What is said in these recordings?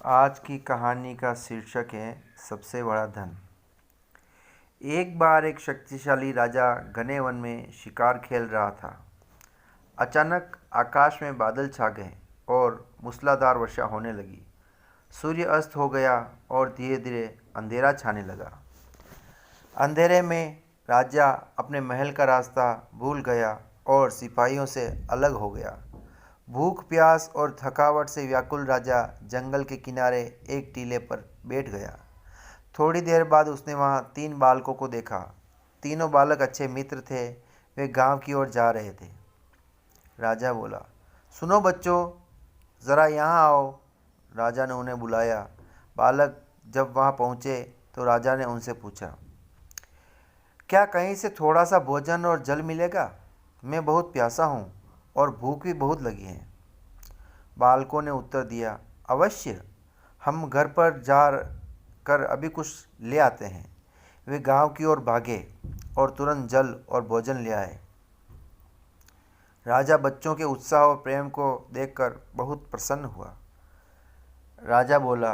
आज की कहानी का शीर्षक है सबसे बड़ा धन। एक बार एक शक्तिशाली राजा घने वन में शिकार खेल रहा था। अचानक आकाश में बादल छा गए और मूसलाधार वर्षा होने लगी। सूर्य अस्त हो गया और धीरे धीरे अंधेरा छाने लगा। अंधेरे में राजा अपने महल का रास्ता भूल गया और सिपाहियों से अलग हो गया। भूख, प्यास और थकावट से व्याकुल राजा जंगल के किनारे एक टीले पर बैठ गया। थोड़ी देर बाद उसने वहाँ 3 बालकों को देखा। तीनों बालक अच्छे मित्र थे। वे गांव की ओर जा रहे थे। राजा बोला, सुनो बच्चों, ज़रा यहाँ आओ। राजा ने उन्हें बुलाया। बालक जब वहाँ पहुँचे तो राजा ने उनसे पूछा, क्या कहीं से थोड़ा सा भोजन और जल मिलेगा? मैं बहुत प्यासा हूँ और भूख भी बहुत लगी है। बालकों ने उत्तर दिया, अवश्य, हम घर पर जा कर अभी कुछ ले आते हैं। वे गांव की ओर भागे और तुरंत जल और भोजन ले आए। राजा बच्चों के उत्साह और प्रेम को देखकर बहुत प्रसन्न हुआ। राजा बोला,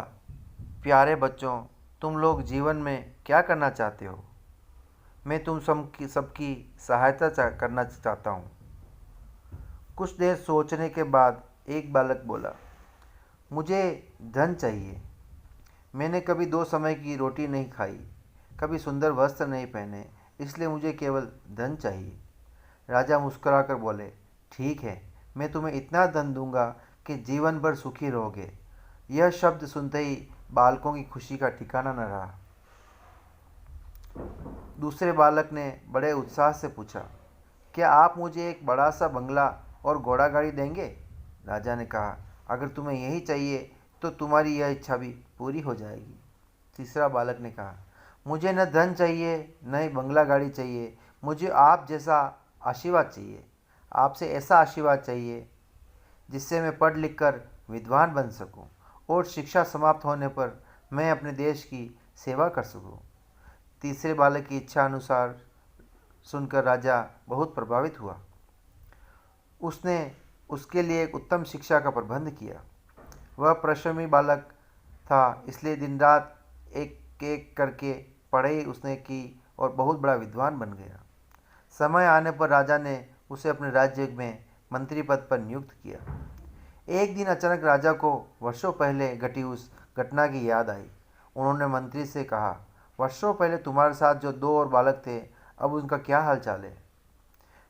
प्यारे बच्चों, तुम लोग जीवन में क्या करना चाहते हो? मैं तुम सबकी सहायता करना चाहता हूँ। कुछ देर सोचने के बाद एक बालक बोला, मुझे धन चाहिए। मैंने कभी 2 समय की रोटी नहीं खाई, कभी सुंदर वस्त्र नहीं पहने, इसलिए मुझे केवल धन चाहिए। राजा मुस्कुराकर बोले, ठीक है, मैं तुम्हें इतना धन दूंगा कि जीवन भर सुखी रहोगे। यह शब्द सुनते ही बालकों की खुशी का ठिकाना न रहा। दूसरे बालक ने बड़े उत्साह से पूछा, क्या आप मुझे एक बड़ा सा बंगला और घोड़ा गाड़ी देंगे? राजा ने कहा, अगर तुम्हें यही चाहिए तो तुम्हारी यह इच्छा भी पूरी हो जाएगी। तीसरा बालक ने कहा, मुझे न धन चाहिए न ही बंगला गाड़ी चाहिए, मुझे आप जैसा आशीर्वाद चाहिए। आपसे ऐसा आशीर्वाद चाहिए जिससे मैं पढ़ लिख कर विद्वान बन सकूं और शिक्षा समाप्त होने पर मैं अपने देश की सेवा कर सकूं। तीसरे बालक की इच्छा अनुसार सुनकर राजा बहुत प्रभावित हुआ। उसने उसके लिए एक उत्तम शिक्षा का प्रबंध किया। वह परिश्रमी बालक था, इसलिए दिन रात एक एक करके पढ़ाई उसने की और बहुत बड़ा विद्वान बन गया। समय आने पर राजा ने उसे अपने राज्य में मंत्री पद पर नियुक्त किया। एक दिन अचानक राजा को वर्षों पहले घटी उस घटना की याद आई। उन्होंने मंत्री से कहा, वर्षों पहले तुम्हारे साथ जो 2 और बालक थे, अब उनका क्या हाल चाल है?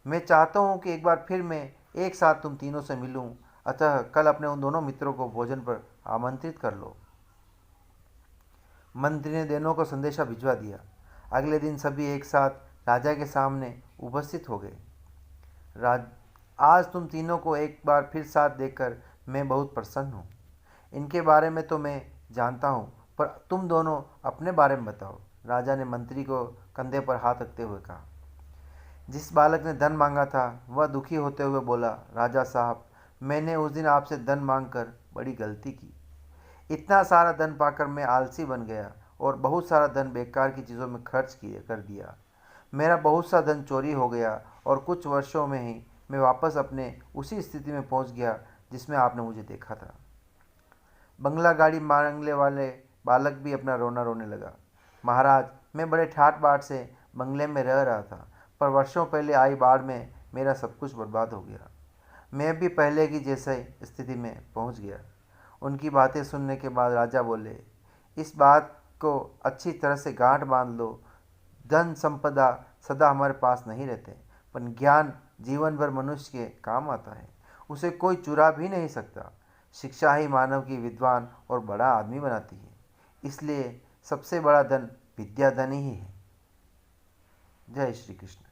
मैं चाहता हूँ कि एक बार फिर मैं एक साथ तुम तीनों से मिलूं, अतः कल अपने उन दोनों मित्रों को भोजन पर आमंत्रित कर लो। मंत्री ने दोनों को संदेशा भिजवा दिया। अगले दिन सभी एक साथ राजा के सामने उपस्थित हो गए। आज तुम तीनों को एक बार फिर साथ देखकर मैं बहुत प्रसन्न हूँ। इनके बारे में तो मैं जानता हूँ, पर तुम दोनों अपने बारे में बताओ। राजा ने मंत्री को कंधे पर हाथ रखते हुए कहा। जिस बालक ने धन मांगा था वह दुखी होते हुए बोला, राजा साहब, मैंने उस दिन आपसे धन मांगकर बड़ी गलती की। इतना सारा धन पाकर मैं आलसी बन गया और बहुत सारा धन बेकार की चीज़ों में खर्च कर दिया। मेरा बहुत सा धन चोरी हो गया और कुछ वर्षों में ही मैं वापस अपने उसी स्थिति में पहुंच गया जिसमें आपने मुझे देखा था। बंगला गाड़ी मांगने वाले बालक भी अपना रोना रोने लगा। महाराज, मैं बड़े ठाट बाट से बंगले में रह रहा था, पर वर्षों पहले आई बाढ़ में मेरा सब कुछ बर्बाद हो गया। मैं भी पहले की जैसे स्थिति में पहुंच गया। उनकी बातें सुनने के बाद राजा बोले, इस बात को अच्छी तरह से गांठ बांध लो। धन संपदा सदा हमारे पास नहीं रहते, पर ज्ञान जीवन भर मनुष्य के काम आता है। उसे कोई चुरा भी नहीं सकता। शिक्षा ही मानव की विद्वान और बड़ा आदमी बनाती है। इसलिए सबसे बड़ा धन विद्या धन ही है। जय श्री कृष्ण।